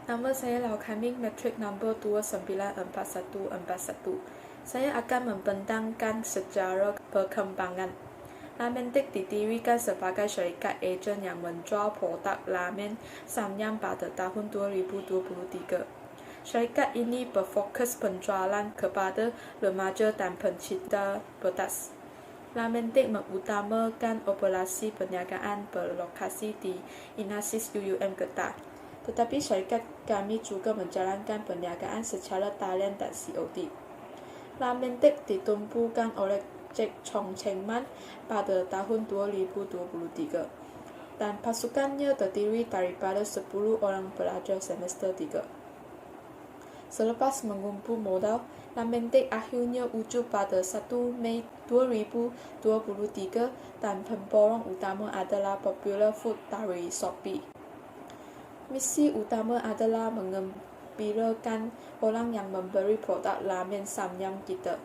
Nama saya Lau Kaming, metrik nombor 294141. Saya akan membentangkan sejarah perkembangan. Lamentik didirikan sebagai syarikat ejen yang menjual produk ramen Samyang pada tahun 2023. Syarikat ini berfokus penjualan kepada remaja dan pencinta pedas. Lamentik mengutamakan operasi perniagaan berlokasi di Inasis UUM Kedah. Tetapi syarikat kami juga menjalankan perniagaan secara talian dan COD. Lamentik ditumpukan oleh Jack Chong Cheng Man pada tahun 2023 dan pasukannya terdiri daripada 10 orang pelajar semester 3. Selepas mengumpul modal, Lamentik akhirnya wujud pada 1 Mei 2023 dan pemborong utama adalah Popular Food dari Shopee. Misi utama adalah mengembirakan orang yang membeli produk ramen Samyang kita.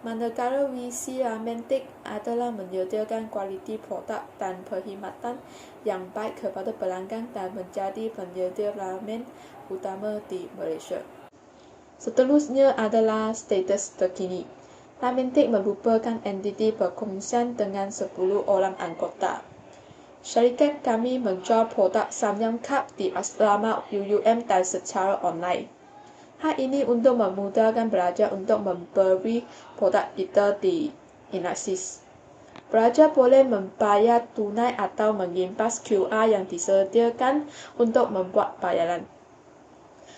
Manakala visi Lamentik adalah menyediakan kualiti produk dan perkhidmatan yang baik kepada pelanggan dan menjadi penyedia ramen utama di Malaysia. Seterusnya adalah status terkini. Lamentik merupakan entiti berkongsian dengan 10 orang anggota. Syarikat kami menjual produk Samyang Cup di asrama UUM dan secara online. Hal ini untuk memudahkan pelajar untuk membeli produk kita di Inasis. Pelajar boleh membayar tunai atau mengimbas QR yang disediakan untuk membuat bayaran.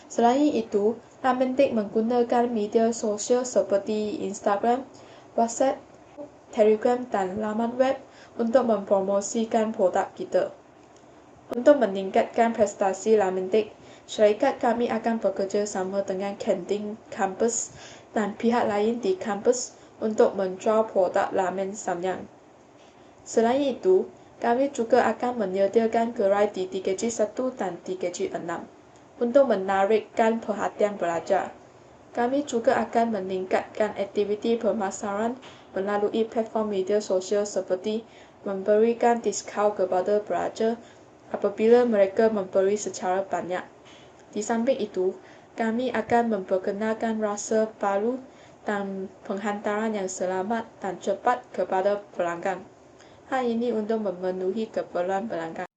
Selain itu, Lamentik menggunakan media sosial seperti Instagram, WhatsApp, Telegram, dan laman web untuk mempromosikan produk kita. Untuk meningkatkan prestasi Lamentik, syarikat kami akan bekerja sama dengan kantin kampus dan pihak lain di kampus untuk menjual produk ramen Samyang. Selain itu, kami juga akan menyediakan gerai di 3G1 dan 3G6 untuk menarikkan perhatian pelajar. Kami juga akan meningkatkan aktiviti pemasaran melalui platform media sosial seperti memberikan diskaun kepada pelajar apabila mereka membeli secara banyak. Di samping itu, kami akan memperkenalkan rasa baru dan penghantaran yang selamat dan cepat kepada pelanggan. Hal ini untuk memenuhi keperluan pelanggan.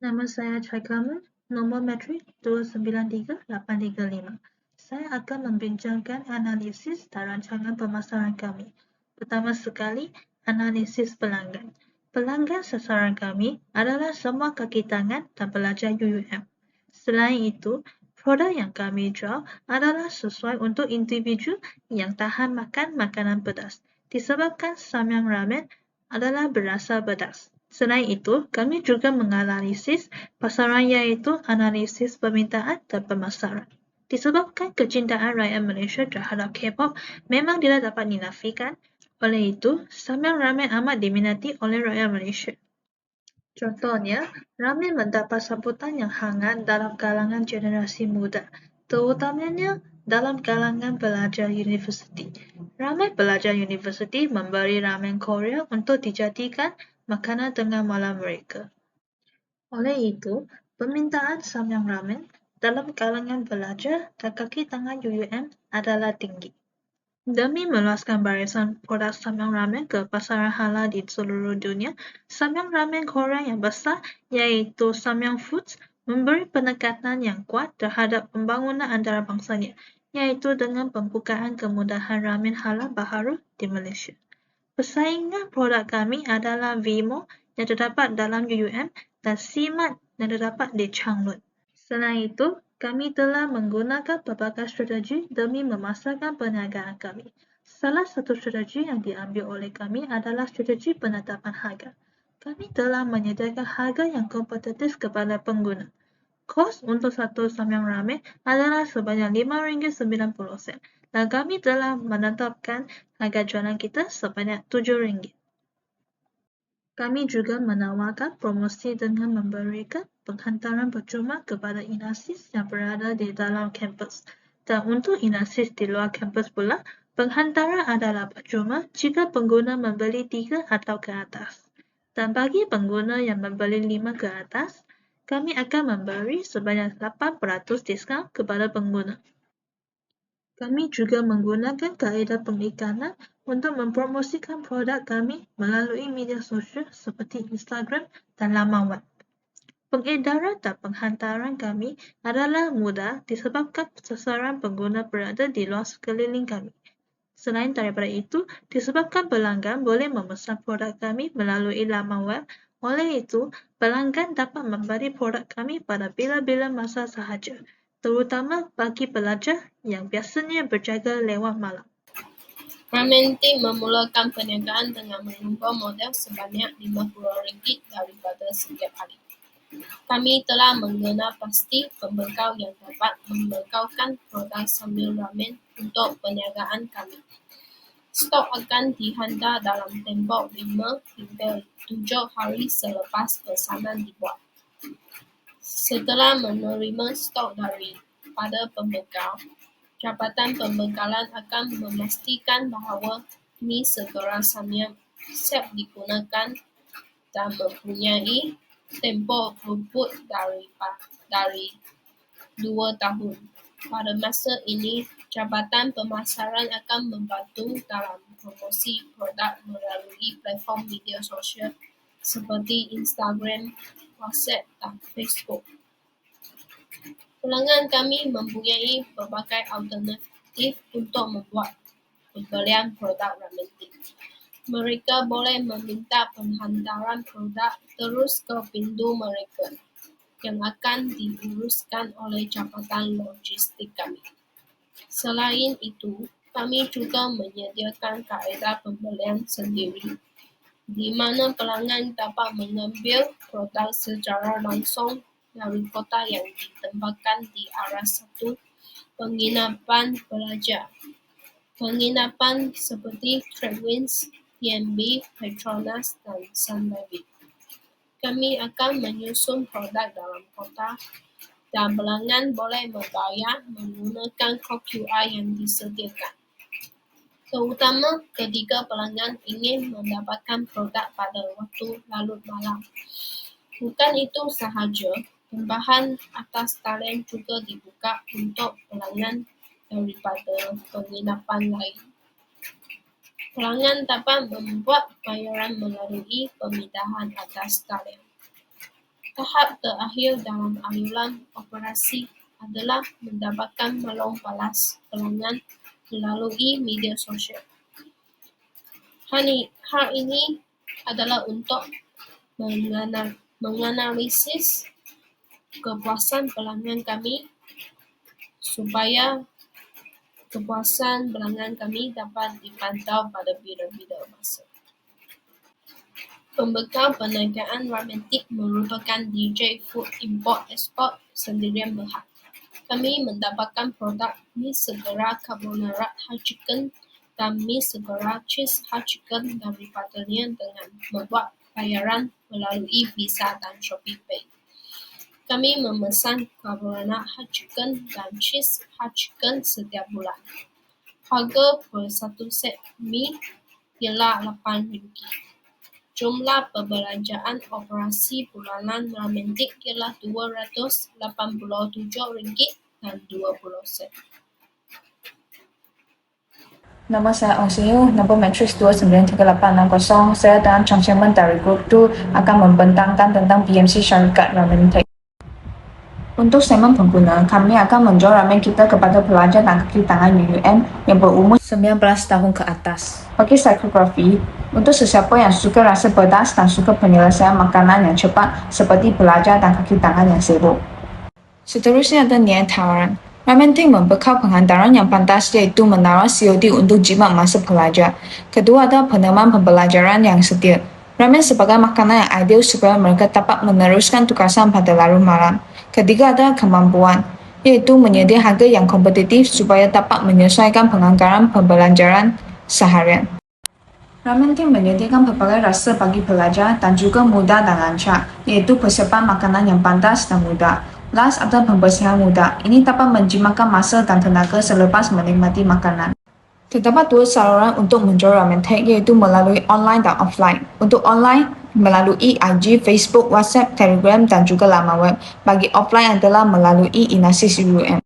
Nama saya Chai Kamal, nomor metrik 293835. Saya akan membincangkan analisis dan rancangan pemasaran kami. Pertama sekali, analisis pelanggan. Pelanggan sasaran kami adalah semua kaki tangan dan pelajar UUM. Selain itu, produk yang kami jual adalah sesuai untuk individu yang tahan makan makanan pedas, disebabkan Samyang Ramen adalah berasa pedas. Selain itu, kami juga menganalisis pasaran iaitu analisis permintaan dan pemasaran. Disebabkan kecintaan rakyat Malaysia terhadap K-pop memang tidak dapat dinafikan, oleh itu, Samyang Ramen amat diminati oleh rakyat Malaysia. Contohnya, ramen mendapat sambutan yang hangat dalam kalangan generasi muda, terutamanya dalam kalangan pelajar universiti. Ramai pelajar universiti membeli ramen Korea untuk dijadikan makanan tengah malam mereka. Oleh itu, permintaan Samyang Ramen dalam kalangan pelajar dan kaki tangan UUM adalah tinggi. Demi meluaskan barisan produk Samyang Ramen ke pasaran halal di seluruh dunia, Samyang Ramen Korea yang besar, iaitu Samyang Foods, memberi penekatan yang kuat terhadap pembangunan antarabangsanya, iaitu dengan pembukaan kemudahan ramen halal baharu di Malaysia. Persaingan produk kami adalah Vimo yang terdapat dalam UUM dan Simat yang terdapat di Changlun. Selain itu, kami telah menggunakan pelbagai strategi demi memasarkan perniagaan kami. Salah satu strategi yang diambil oleh kami adalah strategi penetapan harga. Kami telah menyediakan harga yang kompetitif kepada pengguna. Kos untuk satu Samyang Ramen adalah sebanyak RM5.90 dan kami telah menetapkan harga jualan kita sebanyak RM7. Kami juga menawarkan promosi dengan memberikan penghantaran percuma kepada Inasis yang berada di dalam kampus. Dan untuk Inasis di luar kampus pula, penghantaran adalah percuma jika pengguna membeli 3 atau ke atas. Dan bagi pengguna yang membeli 5 ke atas, kami akan memberi sebanyak 8% diskaun kepada pengguna. Kami juga menggunakan kaedah pengiklanan untuk mempromosikan produk kami melalui media sosial seperti Instagram dan laman web. Pengedaran dan penghantaran kami adalah mudah disebabkan sasaran pengguna berada di luar sekeliling kami. Selain daripada itu, disebabkan pelanggan boleh memesan produk kami melalui laman web, oleh itu, pelanggan dapat membeli produk kami pada bila-bila masa sahaja, terutama bagi pelajar yang biasanya berjaga lewat malam. Ramentik memulakan perniagaan dengan mengubah model sebanyak RM50 daripada setiap hari. Kami telah mengenal pasti pembekal yang dapat membekalkan produk sambil ramen untuk perniagaan kami. Stok akan dihantar dalam tempoh 5 hingga 7 hari selepas pesanan dibuat. Setelah menerima stok daripada pembekal, Jabatan Pembekalan akan memastikan bahawa mi segera samyang siap digunakan dan mempunyai tempoh luput dari 2 tahun. Pada masa ini, Jabatan Pemasaran akan membantu dalam promosi produk melalui platform media sosial seperti Instagram, WhatsApp dan Facebook. Pelanggan kami mempunyai berbagai alternatif untuk membuat pembelian produk Ramentik. Mereka boleh meminta penghantaran produk terus ke pintu mereka yang akan diuruskan oleh Jabatan Logistik kami. Selain itu, kami juga menyediakan kaedah pembelian sendiri, di mana pelanggan dapat mengambil produk secara langsung dari kota yang ditempatkan di arah satu penginapan pelajar. Penginapan seperti Tradewinds, TNB, Petronas, dan Sunlight. Kami akan menyusun produk dalam kota dan pelanggan boleh membayar menggunakan kod QR yang disediakan. Terutama ketika pelanggan ingin mendapatkan produk pada waktu larut malam. Bukan itu sahaja, tambahan atas talian juga dibuka untuk pelanggan daripada penginapan lain. Pelanggan dapat membuat bayaran melalui pemindahan atas talian. Tahap terakhir dalam aliran operasi adalah mendapatkan malong balas pelanggan melalui media sosial. Hal ini adalah untuk menganalisis kepuasan pelanggan kami supaya kepuasan pelanggan kami dapat dipantau pada bila-bila masa. Pembekal perniagaan Ramentik merupakan DJ Food Import-Export sendirian berhad. Kami mendapatkan produk mi segera carbonara hot chicken dan mi segera cheese hot chicken daripadanya dengan membuat bayaran melalui Visa dan ShopeePay. Kami memesan carbonara hot chicken dan cheese hot chicken setiap bulan. Harga per satu set mi ialah RM8. Jumlah perbelanjaan operasi bulanan Ramentik ialah RM287.20. Nama saya Ong Siu, nombor matriks 293860. Saya dan Changxiamen dari Grup 2 akan membentangkan tentang BMC syarikat Ramentik. Untuk segmen pengguna, kami akan menjual ramen kita kepada pelajar dan kaki tangan UUM yang berumur 19 tahun ke atas. Bagi psikografi, untuk sesiapa yang suka rasa pedas dan suka penyelesaian makanan yang cepat seperti pelajar dan kaki tangan yang sibuk. Seterusnya ada nilai tawaran. Ramentik membekal penghantaran yang pantas iaitu menawarkan COD untuk jimat masa pelajar. Kedua ada peneman pembelajaran yang setia. Ramen sebagai makanan yang ideal supaya mereka dapat meneruskan tugasan pada larut malam. Ketiga ada kemampuan, iaitu menyediakan harga yang kompetitif supaya dapat menyesuaikan penganggaran pembelajaran seharian. Ramentik menyediakan pelbagai rasa bagi pelajar dan juga mudah dan lancar, iaitu persiapan makanan yang pantas dan mudah. Last ada pembersihan mudah. Ini dapat menjimatkan masa dan tenaga selepas menikmati makanan. Terdapat dua saluran untuk menjual Ramentik, iaitu melalui online dan offline. Untuk online, melalui IG, Facebook, WhatsApp, Telegram, dan juga laman web. Bagi offline adalah melalui Inasis UUM.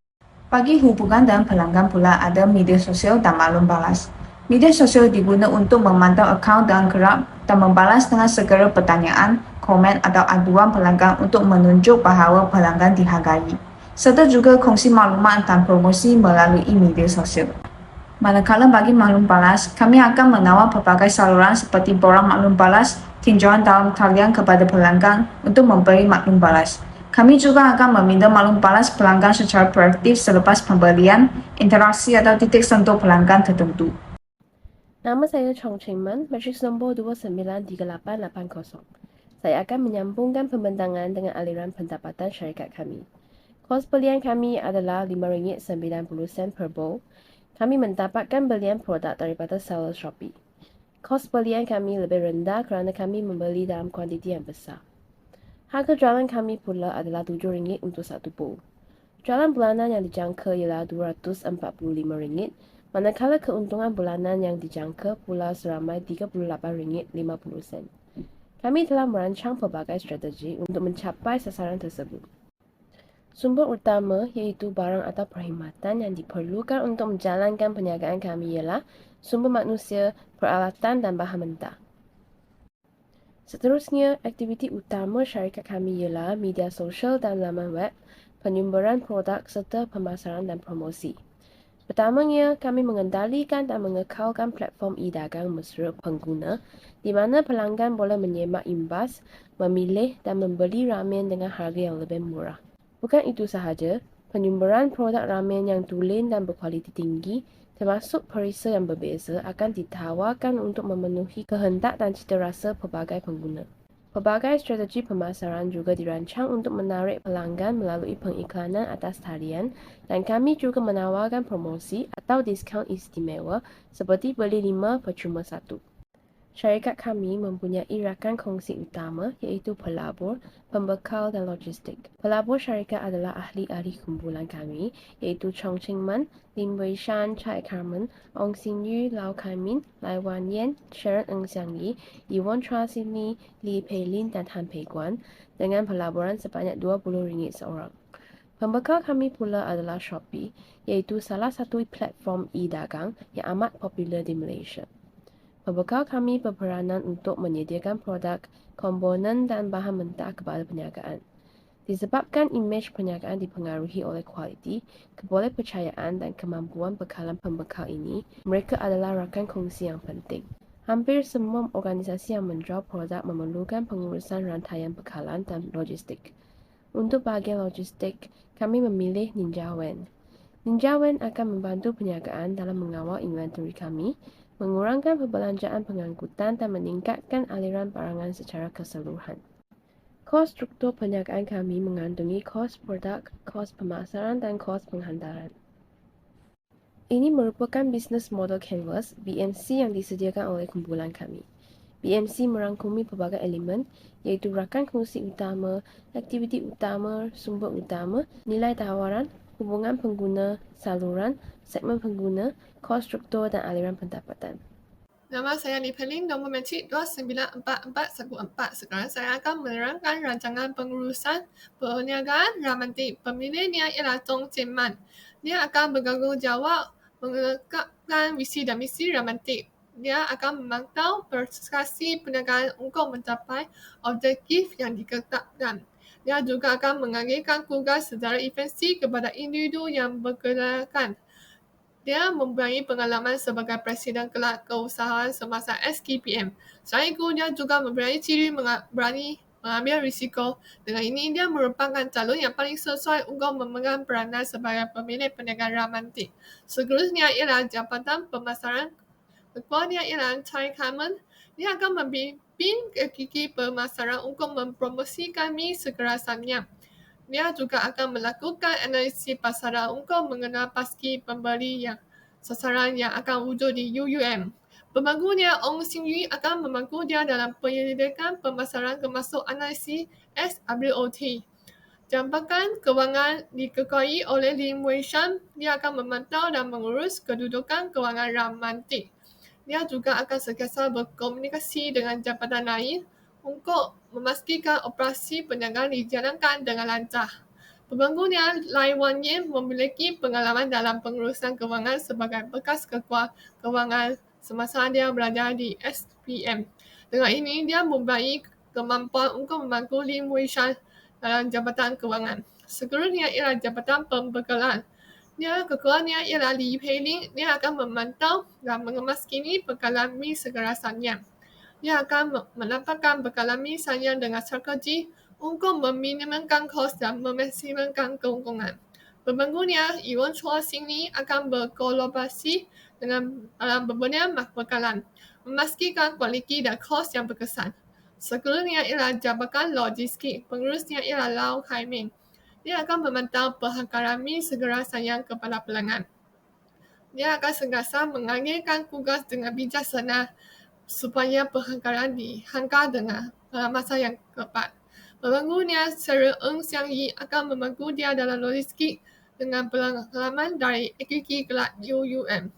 Bagi hubungan dan pelanggan pula ada media sosial dan maklum balas. Media sosial diguna untuk memantau akaun dan kerap dan membalas dengan segera pertanyaan, komen atau aduan pelanggan untuk menunjuk bahawa pelanggan dihargai. Serta juga kongsi maklumat dan promosi melalui media sosial. Manakala bagi maklum balas, kami akan menawar pelbagai saluran seperti borang maklum balas, tinjauan dalam talian kepada pelanggan untuk memberi maklum balas. Kami juga akan meminta maklum balas pelanggan secara proaktif selepas pembelian, interaksi atau titik sentuh pelanggan tertentu. Nama saya Chong Cheng Man, matriks nombor 293880. Saya akan menyambungkan pembentangan dengan aliran pendapatan syarikat kami. Kos belian kami adalah RM5.90 per bowl. Kami mendapatkan belian produk daripada seller Shopee. Kos belian kami lebih rendah kerana kami membeli dalam kuantiti yang besar. Harga jualan kami pula adalah RM7 untuk satu bowl. Jualan bulanan yang dijangka ialah RM245, manakala keuntungan bulanan yang dijangka pula seramai RM38.50. Kami telah merancang pelbagai strategi untuk mencapai sasaran tersebut. Sumber utama iaitu barang atau perkhidmatan yang diperlukan untuk menjalankan perniagaan kami ialah sumber manusia, peralatan dan bahan mentah. Seterusnya, aktiviti utama syarikat kami ialah media sosial dan laman web, penyumberan produk serta pemasaran dan promosi. Pertamanya, kami mengendalikan dan mengekalkan platform e-dagang mesra pengguna di mana pelanggan boleh menyemak imbas, memilih dan membeli ramen dengan harga yang lebih murah. Bukan itu sahaja, penyumberan produk ramen yang tulen dan berkualiti tinggi termasuk perisa yang berbeza akan ditawarkan untuk memenuhi kehendak dan citarasa pelbagai pengguna. Pelbagai strategi pemasaran juga dirancang untuk menarik pelanggan melalui pengiklanan atas talian dan kami juga menawarkan promosi atau diskaun istimewa seperti beli 5 percuma 1. Syarikat kami mempunyai rakan kongsi utama iaitu pelabur, pembekal dan logistik. Pelabur syarikat adalah ahli-ahli kumpulan kami iaitu Chong Cheng Man, Lim Wei Shan, Chai Carmen, Ong Xin Yu, Lau Kai Min, Lai Wan Yen, Sharon Ng Xiang Yi, Yvonne Chua Sydney, Li Pei Lin dan Han Pei Guan dengan pelaburan sebanyak RM20 seorang. Pembekal kami pula adalah Shopee iaitu salah satu platform e-dagang yang amat popular di Malaysia. Pembekal kami berperanan untuk menyediakan produk, komponen dan bahan mentah kepada perniagaan. Disebabkan imej perniagaan dipengaruhi oleh kualiti, kebolehpercayaan dan kemampuan bekalan pembekal ini, mereka adalah rakan kongsi yang penting. Hampir semua organisasi yang menjual produk memerlukan pengurusan rantaian bekalan dan logistik. Untuk bahagian logistik, kami memilih Ninjawan. Ninjawan akan membantu perniagaan dalam mengawal inventory kami, mengurangkan perbelanjaan pengangkutan dan meningkatkan aliran barangan secara keseluruhan. Kos struktur perniagaan kami mengandungi kos produk, kos pemasaran dan kos penghantaran. Ini merupakan business model canvas BMC yang disediakan oleh kumpulan kami. BMC merangkumi pelbagai elemen iaitu rakan kongsi utama, aktiviti utama, sumber utama, nilai tawaran, hubungan pengguna, saluran, segmen pengguna, kos struktur dan aliran pendapatan. Nama saya Li Pelin, nombor matrik 294414. Sekarang saya akan menerangkan rancangan pengurusan perniagaan Ramantik. Pemilihnya ialah Chong Cheng Man. Dia akan bertanggungjawab mengungkapkan visi dan misi Ramantik. Dia akan memantau prestasi perniagaan untuk mencapai objektif yang ditetapkan. Dia juga akan mengalihkan tugas secara efisien kepada individu yang bergerakkan. Dia mempunyai pengalaman sebagai Presiden Kelab Keusahaan semasa SKPM. Selain itu, dia juga mempunyai ciri berani mengambil risiko. Dengan ini, dia merupakan calon yang paling sesuai untuk memegang peranan sebagai pemilik perniagaan Ramantik. Seterusnya ialah Jabatan Pemasaran. Ketuanya ialah Chai Carmen. Dia akan membimbing aktiviti pemasaran untuk mempromosikan mi sekerasannya. Dia juga akan melakukan analisis pasaran untuk mengenal pasti pembeli yang sasaran yang akan wujud di UUM. Pembantunya Ong Xin Yu akan membantu dia dalam penyelidikan pemasaran termasuk analisis SWOT. Jabatan kewangan diketuai oleh Lim Wei Shan. Dia akan memantau dan mengurus kedudukan kewangan Ramantik. Dia juga akan sentiasa berkomunikasi dengan jabatan lain untuk memastikan operasi perniagaan dijalankan dengan lancar. Pembangunnya Lai Wangyan memiliki pengalaman dalam pengurusan kewangan sebagai bekas ketua kewangan semasa dia berada di SPM. Dengan ini, dia mempunyai kemampuan untuk membantu Lim Weishan dalam jabatan kewangan. Sekurangnya ialah jabatan pembekalan. Dia kekuatannya ialah Li Peiling. Dia akan memantau dan mengemaskini bekalan Mi Segara Sanyang. Dia akan mendapatkan bekalan Mi Sanyang dengan strategi untuk meminimumkan kos dan memaksimalkan keuntungan. Pembangunnya Yuan Chua Singli akan berkolaborasi dengan dalam pemberian bekalan, memastikan kualiti dan kos yang berkesan. Sekurangnya ialah jabatan logistik. Pengurusnya ialah Lau Kai Ming. Dia akan memantau perhakaran Mi Segara Sanyang kepada pelanggan. Dia akan sentiasa mengakhirkan tugas dengan bijaksana supaya perhakaran dihantar dengan masa yang tepat. Pembangunnya Seri Eng Xiang Yi akan membantu dia dalam logistik dengan pengalaman dari akiki kelab UUM.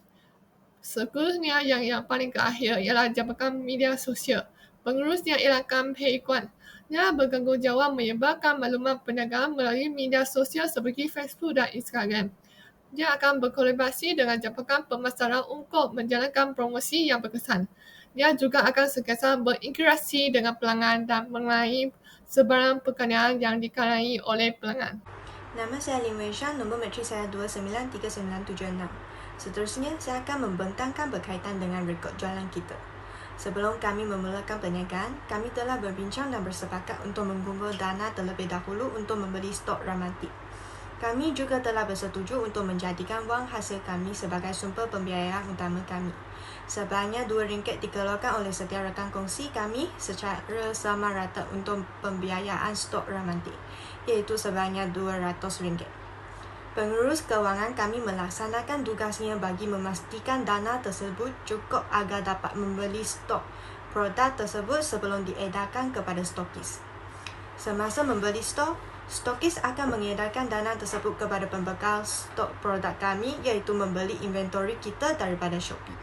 Sekurangnya yang paling terakhir ialah jabatan media sosial. Pengurusnya ialah Kam Pei Guan. Dia bertanggungjawab menyebarkan maklumat perniagaan melalui media sosial seperti Facebook dan Instagram. Dia akan berkolaborasi dengan jabatan pemasaran untuk menjalankan promosi yang berkesan. Dia juga akan sentiasa berinteraksi dengan pelanggan dan mengenai sebarang pertanyaan yang dikalangi oleh pelanggan. Nama saya Lim Weishan, nombor matrik saya 293976. Seterusnya, saya akan membentangkan berkaitan dengan rekod jualan kita. Sebelum kami memulakan perniagaan, kami telah berbincang dan bersepakat untuk mengumpul dana terlebih dahulu untuk membeli stok Ramantik. Kami juga telah bersetuju untuk menjadikan wang hasil kami sebagai sumber pembiayaan utama kami. Sebanyak RM2 dikeluarkan oleh setiap rakan kongsi kami secara sama rata untuk pembiayaan stok Ramantik, iaitu sebanyak RM200. Pengurus kewangan kami melaksanakan tugasnya bagi memastikan dana tersebut cukup agar dapat membeli stok produk tersebut sebelum diedarkan kepada stokis. Semasa membeli stok, stokis akan mengedarkan dana tersebut kepada pembekal stok produk kami, iaitu membeli inventori kita daripada Shopee.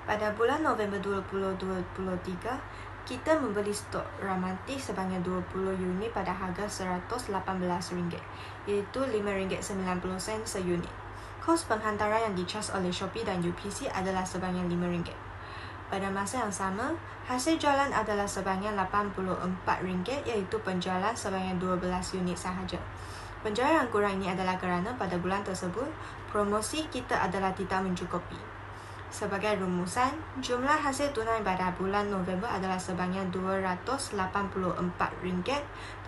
Pada bulan November 2023, kita membeli stok Ramantik sebanyak 20 unit pada harga RM118, iaitu RM5.90 seunit. Kos penghantaran yang dicas oleh Shopee dan UPC adalah sebanyak RM5. Pada masa yang sama, hasil jualan adalah sebanyak RM84, iaitu penjualan sebanyak 12 unit sahaja. Penjualan yang kurang ini adalah kerana pada bulan tersebut, promosi kita adalah tidak mencukupi. Sebagai rumusan, jumlah hasil tunai pada bulan November adalah sebanyak RM284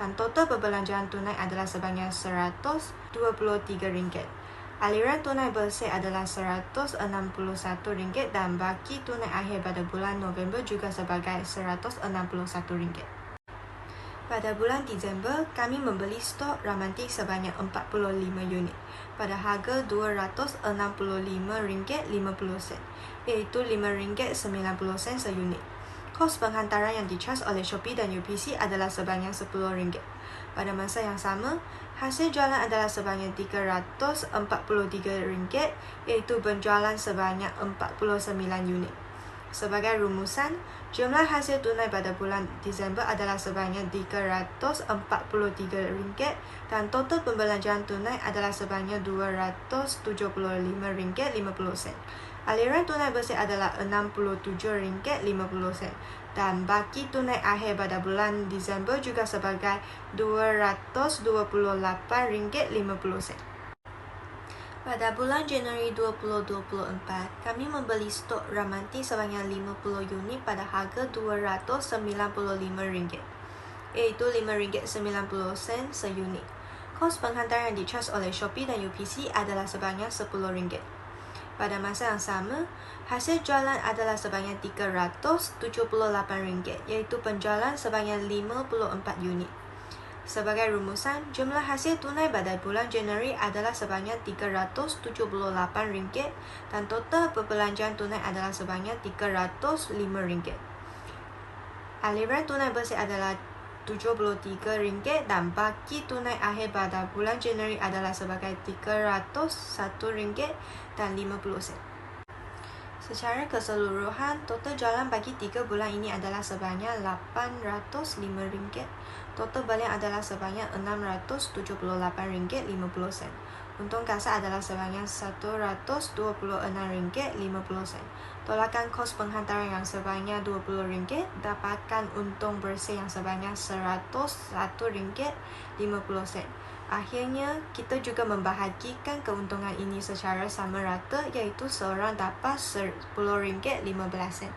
dan total perbelanjaan tunai adalah sebanyak RM123. Aliran tunai bersih adalah RM161 dan baki tunai akhir pada bulan November juga sebagai RM161. Pada bulan Disember, kami membeli stok Ramantik sebanyak 45 unit pada harga RM265.50, iaitu RM5.90 seunit. Kos penghantaran yang dicas oleh Shopee dan UPC adalah sebanyak RM10. Pada masa yang sama, hasil jualan adalah sebanyak RM343, iaitu penjualan sebanyak 49 unit. Sebagai rumusan, jumlah hasil tunai pada bulan Disember adalah sebanyak RM343 dan total pembelanjaan tunai adalah sebanyak RM275.50. Aliran tunai bersih adalah RM67.50 dan baki tunai akhir pada bulan Disember juga sebagai RM228.50. Pada bulan Januari 2024, kami membeli stok Ramantik sebanyak 50 unit pada harga RM295, iaitu RM5.90 seunit. Kos penghantaran yang dicas oleh Shopee dan UPC adalah sebanyak RM10. Pada masa yang sama, hasil jualan adalah sebanyak RM378, iaitu penjualan sebanyak 54 unit. Sebagai rumusan, jumlah hasil tunai pada bulan Januari adalah sebanyak RM378 dan total perbelanjaan tunai adalah sebanyak RM305. Aliran tunai bersih adalah RM73 dan baki tunai akhir pada bulan Januari adalah sebagai RM301 dan 50 sen. Secara keseluruhan, total jualan bagi 3 bulan ini adalah sebanyak RM805. Total belian adalah sebanyak RM678.50. Untung kasar adalah sebanyak RM126.50. Tolakan kos penghantaran yang sebanyak RM20. Dapatkan untung bersih yang sebanyak RM101.50. Akhirnya, kita juga membahagikan keuntungan ini secara sama rata, iaitu seorang dapat RM10.15.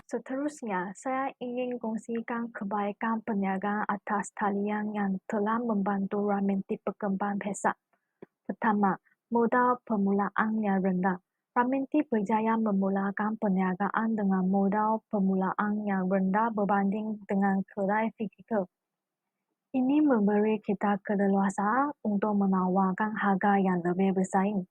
Seterusnya, saya ingin kongsikan kebaikan perniagaan atas talian yang telah membantu Ramen Tip berkembang pesat. Pertama, modal permulaan yang rendah. Ramen Tip berjaya memulakan perniagaan dengan modal permulaan yang rendah berbanding dengan kedai fizikal. Ini memberi kita keleluasaan untuk menawarkan harga yang lebih bersaing.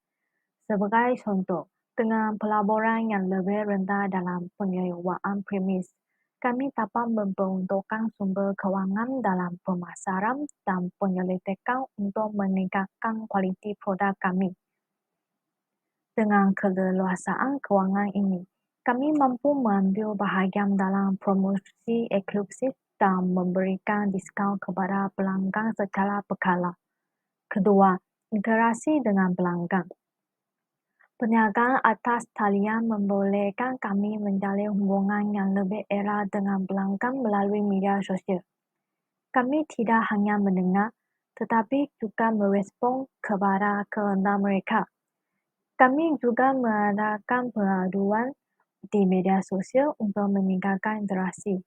Sebagai contoh, dengan pelaburan yang lebih rendah dalam penyewaan premis, kami dapat memperuntukkan sumber kewangan dalam pemasaran dan penyelidikan untuk meningkatkan kualiti produk kami. Dengan keleluasaan kewangan ini, kami mampu mengambil bahagian dalam promosi eksklusif dan memberikan diskaun kepada pelanggan secara berkala. Kedua, interaksi dengan pelanggan. Perniagaan atas talian membolehkan kami menjalin hubungan yang lebih erat dengan pelanggan melalui media sosial. Kami tidak hanya mendengar, tetapi juga merespon kepada kehendak mereka. Kami juga mengadakan pengaduan di media sosial untuk meningkatkan interaksi.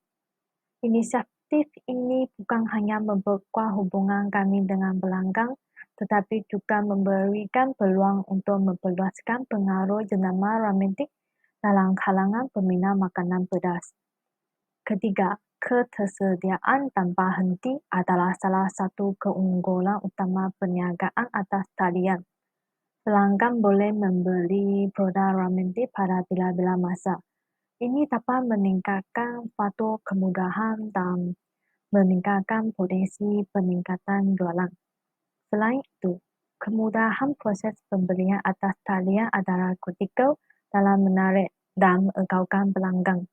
Inisiatif ini bukan hanya memperkuat hubungan kami dengan pelanggan, tetapi juga memberikan peluang untuk memperluaskan pengaruh jenama Ramen Tip dalam kalangan peminat makanan pedas. Ketiga, ketersediaan tanpa henti adalah salah satu keunggulan utama perniagaan atas talian. Pelanggan boleh membeli produk Ramen Tip pada bila-bila masa. Ini dapat meningkatkan faktor kemudahan dan meningkatkan potensi peningkatan jualan. Selain itu, kemudahan proses pembelian atas talian adalah kritikal dalam menarik dan menggaulkan pelanggan.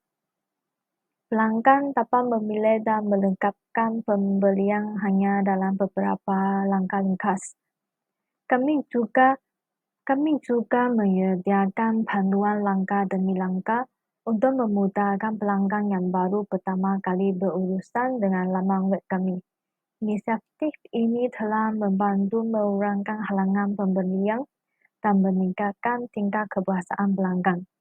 Pelanggan dapat memilih dan melengkapkan pembelian hanya dalam beberapa langkah ringkas. Kami juga menyediakan panduan langkah demi langkah untuk memudahkan pelanggan yang baru pertama kali berurusan dengan laman web kami. Inisiatif ini telah membantu mengurangkan halangan pembelian dan meningkatkan tingkat kepuasan pelanggan.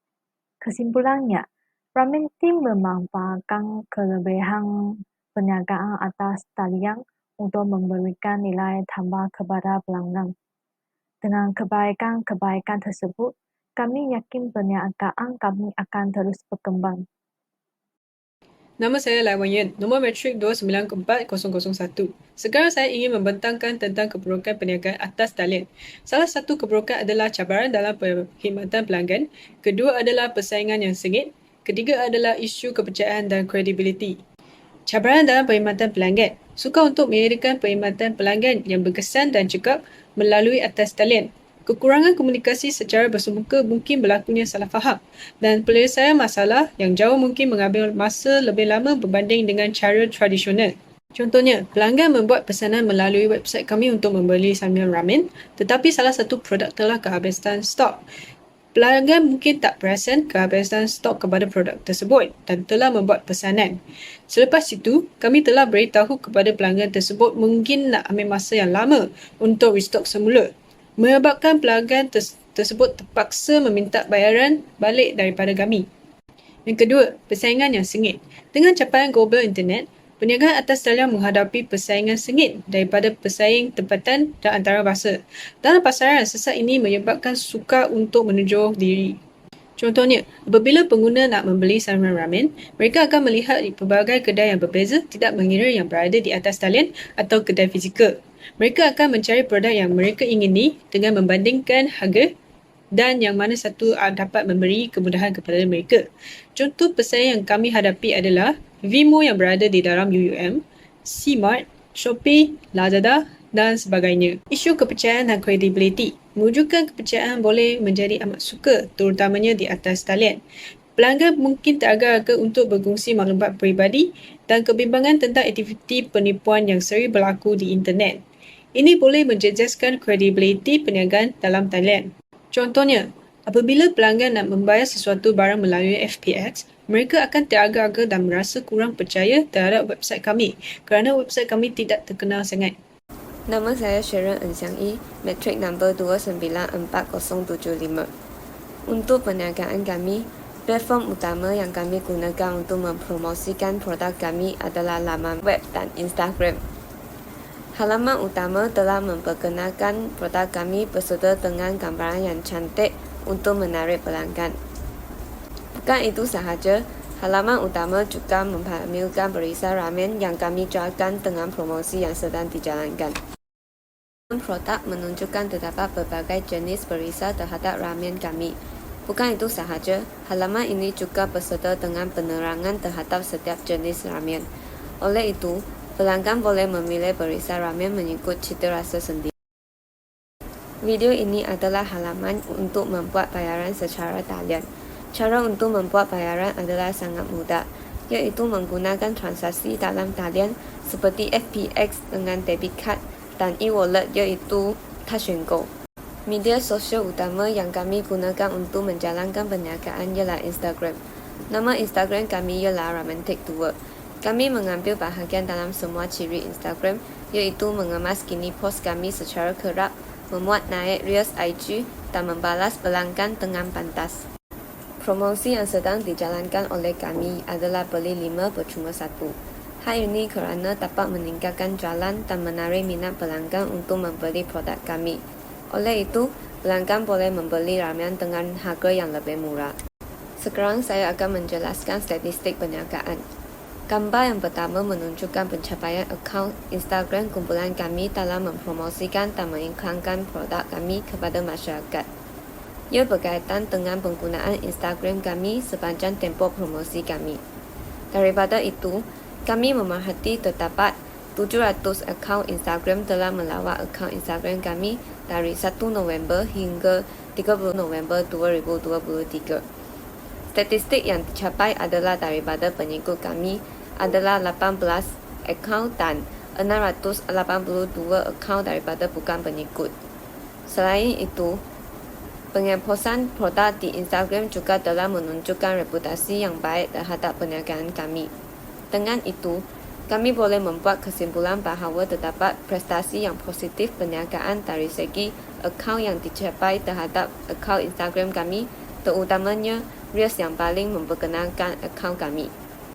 Kesimpulannya, Ramen Tip memanfaatkan kelebihan perniagaan atas talian untuk memberikan nilai tambah kepada pelanggan. Dengan kebaikan-kebaikan tersebut, kami yakin perniagaan kami akan terus berkembang. Nama saya Lai Wan Yen, nombor matrik 294001. Sekarang saya ingin membentangkan tentang keburukan perniagaan atas talian. Salah satu keburukan adalah cabaran dalam perkhidmatan pelanggan, kedua adalah persaingan yang sengit, ketiga adalah isu kepercayaan dan kredibiliti. Cabaran dalam perkhidmatan pelanggan. Sukar untuk menyediakan perkhidmatan pelanggan yang berkesan dan cekap melalui atas talian. Kekurangan komunikasi secara bersemuka mungkin berlakunya salah faham dan penyelesaian masalah yang jauh mungkin mengambil masa lebih lama berbanding dengan cara tradisional. Contohnya, pelanggan membuat pesanan melalui website kami untuk membeli samian ramen, tetapi salah satu produk telah kehabisan stok. Pelanggan mungkin tak perasan kehabisan stok kepada produk tersebut dan telah membuat pesanan. Selepas itu, kami telah beritahu kepada pelanggan tersebut mungkin nak ambil masa yang lama untuk restock semula, menyebabkan pelanggan tersebut terpaksa meminta bayaran balik daripada kami. Yang kedua, persaingan yang sengit. Dengan capaian global internet, perniagaan atas talian menghadapi persaingan sengit daripada pesaing tempatan dan antarabangsa. Dalam pasaran yang sesat ini menyebabkan sukar untuk menunjuk diri. Contohnya, apabila pengguna nak membeli samian ramen, mereka akan melihat pelbagai kedai yang berbeza, tidak mengira yang berada di atas talian atau kedai fizikal. Mereka akan mencari produk yang mereka ingini dengan membandingkan harga dan yang mana satu dapat memberi kemudahan kepada mereka. Contoh pesaing yang kami hadapi adalah Vimo yang berada di dalam UUM, C-Mart, Shopee, Lazada dan sebagainya. Isu kepercayaan dan kredibiliti. Mewujudkan kepercayaan boleh menjadi amat sukar, terutamanya di atas talian. Pelanggan mungkin teragak-agak untuk berkongsi maklumat peribadi dan kebimbangan tentang aktiviti penipuan yang sering berlaku di internet. Ini boleh menjejaskan kredibiliti perniagaan dalam talian. Contohnya, apabila pelanggan nak membayar sesuatu barang melalui FPX, mereka akan teragak-agak dan merasa kurang percaya terhadap website kami kerana website kami tidak terkenal sangat. Nama saya Sharon Ng Xiang Yi, metrik number 294075. Untuk perniagaan kami, platform utama yang kami gunakan untuk mempromosikan produk kami adalah laman web dan Instagram. Halaman utama telah memperkenalkan produk kami beserta dengan gambaran yang cantik untuk menarik pelanggan. Bukan itu sahaja, halaman utama juga mempamerkan barisan ramen yang kami jualkan dengan promosi yang sedang dijalankan. Produk menunjukkan terdapat berbagai jenis barisan terhadap ramen kami. Bukan itu sahaja, halaman ini juga beserta dengan penerangan terhadap setiap jenis ramen. Oleh itu, pelanggan boleh memilih barisan ramen mengikut cita rasa sendiri. Video ini adalah halaman untuk membuat bayaran secara talian. Cara untuk membuat bayaran adalah sangat mudah, iaitu menggunakan transaksi dalam talian seperti FPX dengan debit card dan e-wallet iaitu Touch 'n Go. Media sosial utama yang kami gunakan untuk menjalankan perniagaan ialah Instagram. Nama Instagram kami ialah Ramantic2. Kami mengambil bahagian dalam semua ciri Instagram, iaitu mengemas kini post kami secara kerap, memuat naik reels IG dan membalas pelanggan dengan pantas. Promosi yang sedang dijalankan oleh kami adalah beli 5 percuma 1. Hal ini kerana dapat meningkatkan jualan dan menarik minat pelanggan untuk membeli produk kami. Oleh itu, pelanggan boleh membeli ramen dengan harga yang lebih murah. Sekarang saya akan menjelaskan statistik perniagaan. Gambar yang pertama menunjukkan pencapaian akaun Instagram kumpulan kami dalam mempromosikan dan mengiklankan produk kami kepada masyarakat. Ia berkaitan dengan penggunaan Instagram kami sepanjang tempoh promosi kami. Daripada itu, kami memerhati terdapat 700 akaun Instagram telah melawat akaun Instagram kami dari 1 November hingga 30 November 2023. Statistik yang dicapai adalah daripada pengikut kami adalah 18 akaun dan 682 akaun daripada bukan pengikut. Selain itu, pengeposan produk di Instagram juga telah menunjukkan reputasi yang baik terhadap perniagaan kami. Dengan itu, kami boleh membuat kesimpulan bahawa terdapat prestasi yang positif perniagaan dari segi akaun yang dicapai terhadap akaun Instagram kami, terutamanya reels yang paling memperkenalkan akaun kami.